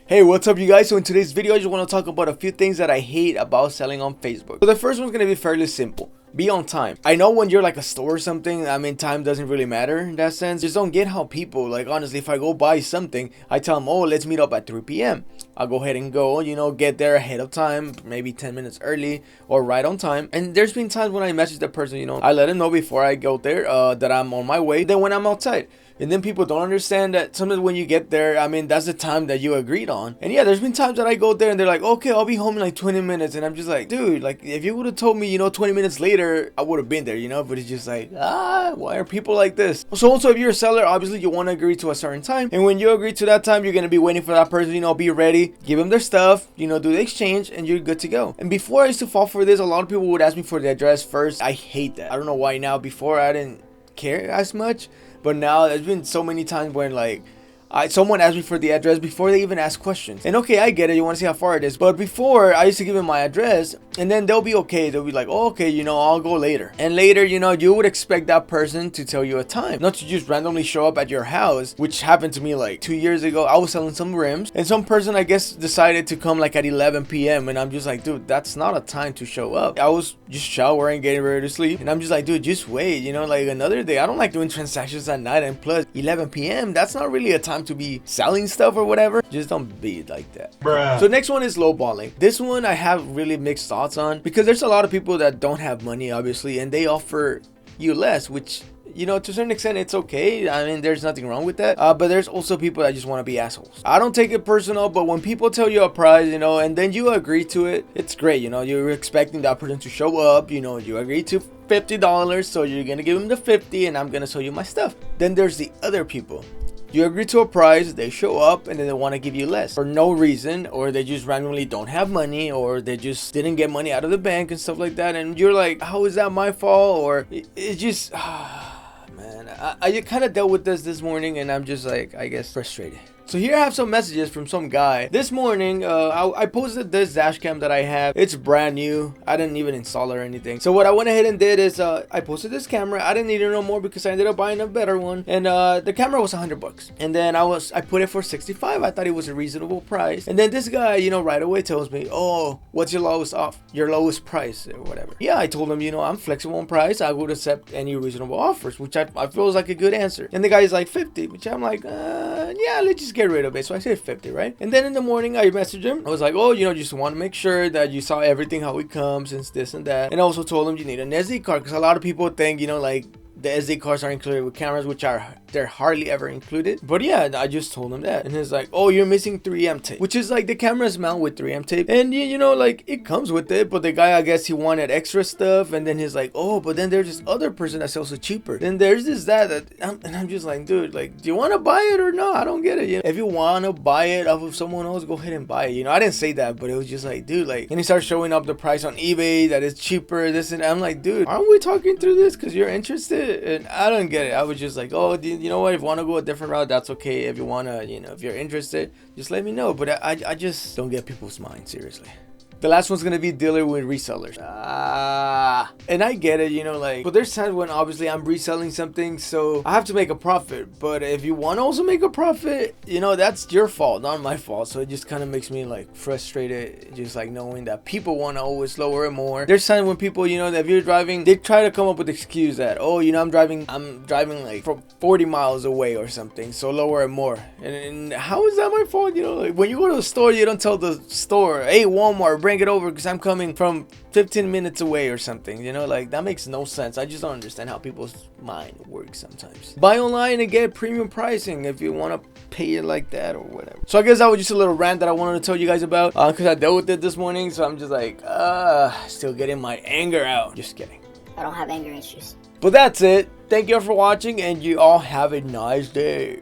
Hey, what's up you guys? So in today's video I just want to talk about a few things that I hate about selling on Facebook. So the first one's going to be fairly simple. Be on time. I know when you're like a store or something, I mean, time doesn't really matter in that sense. Just don't get how people, like, honestly, if I go buy something, I tell them, oh, let's meet up at 3 p.m. I'll go ahead and go, get there ahead of time, maybe 10 minutes early or right on time. And there's been times when I message the person, I let them know before I go there that I'm on my way. Then when I'm outside, and then people don't understand that sometimes when you get there, I mean, that's the time that you agreed on. And yeah, there's been times that I go there and they're like, okay, I'll be home in like 20 minutes. And I'm just like, dude, like if you would have told me, 20 minutes later, I would have been there, but it's just like, why are people like this? So also, if you're a seller, obviously you want to agree to a certain time. And when you agree to that time, you're going to be waiting for that person, be ready, give them their stuff, do the exchange, and you're good to go. And before I used to fall for this, a lot of people would ask me for the address first. I hate that. I don't know why now. Before I didn't care as much. But now there's been so many times when someone asked me for the address before they even ask questions. And okay, I get it, you want to see how far it is. But before, I used to give them my address and then they'll be okay. They'll be like, oh, okay, I'll go later. And later, you would expect that person to tell you a time, not to just randomly show up at your house, which happened to me like 2 years ago. I was selling some rims and some person, I guess, decided to come like at 11 p.m. And I'm just like, dude, that's not a time to show up. I was just showering, getting ready to sleep. And I'm just like, dude, just wait, like another day. I don't like doing transactions at night, and plus 11 p.m. That's not really a time to be selling stuff or whatever. Just don't be like that, bruh. So next one is lowballing. This one I have really mixed thoughts on, because there's a lot of people that don't have money, obviously, and they offer you less, which to a certain extent it's okay. I mean, there's nothing wrong with that, but there's also people that just want to be assholes. I don't take it personal, but when people tell you a price, and then you agree to it, it's great. You're expecting that person to show up, you agree to $50, so you're gonna give them the 50 and I'm gonna sell you my stuff. Then there's the other people. You agree to a price, they show up, and then they want to give you less for no reason, or they just randomly don't have money, or they just didn't get money out of the bank and stuff like that. And you're like, how is that my fault? Or it's just, man, I kind of dealt with this morning, and I'm just like, I guess, frustrated. So here I have some messages from some guy. This morning, I posted this dash cam that I have. It's brand new. I didn't even install it or anything. So what I went ahead and did is I posted this camera. I didn't need it no more because I ended up buying a better one. And the camera was $100. And then I put it for 65. I thought it was a reasonable price. And then this guy, right away tells me, oh, what's your lowest price or whatever. Yeah, I told him, I'm flexible on price. I would accept any reasonable offers, which I feel is like a good answer. And the guy is like 50, which I'm like, yeah, let's just get rid of it. So I said 50, right? And then in the morning I messaged him. I was like, oh, just want to make sure that you saw everything, how it comes, and this and that. And I also told him you need an SD card, because a lot of people think, like the SD cards are included with cameras, which they're hardly ever included. But yeah, I just told him that. And he's like, oh, you're missing 3M tape, which is like the cameras mount with 3M tape. And like it comes with it. But the guy, I guess he wanted extra stuff. And then he's like, oh, but then there's this other person that sells it cheaper. Then there's that and I'm just like, dude, like, do you want to buy it or no? I don't get it. If you want to buy it off of someone else, go ahead and buy it. I didn't say that, but it was just like, dude, like, and he starts showing up the price on eBay that is cheaper, this and that. I'm like, dude, aren't we talking through this because you're interested? And I don't get it. I was just like, oh, you know what? If you want to go a different route, that's okay. If you want to, if you're interested, just let me know. But I just don't get people's minds, seriously. The last one's gonna be dealer with resellers. And I get it, but there's times when obviously I'm reselling something, so I have to make a profit. But if you want to also make a profit, that's your fault, not my fault. So it just kind of makes me like frustrated, just like knowing that people want to always lower it more. There's times when people, that if you're driving, they try to come up with excuse that, oh, I'm driving like from 40 miles away or something, so lower it more. And how is that my fault? Like when you go to the store, you don't tell the store, hey, Walmart, bring it over because I'm coming from 15 minutes away or something. Like that makes no sense. I just don't understand how people's mind works sometimes. Buy online and get premium pricing if you want to pay it like that or whatever. So I guess that was just a little rant that I wanted to tell you guys about, because I dealt with it this morning. So I'm just like, still getting my anger out. Just kidding. I don't have anger issues. But that's it. Thank you all for watching, and you all have a nice day.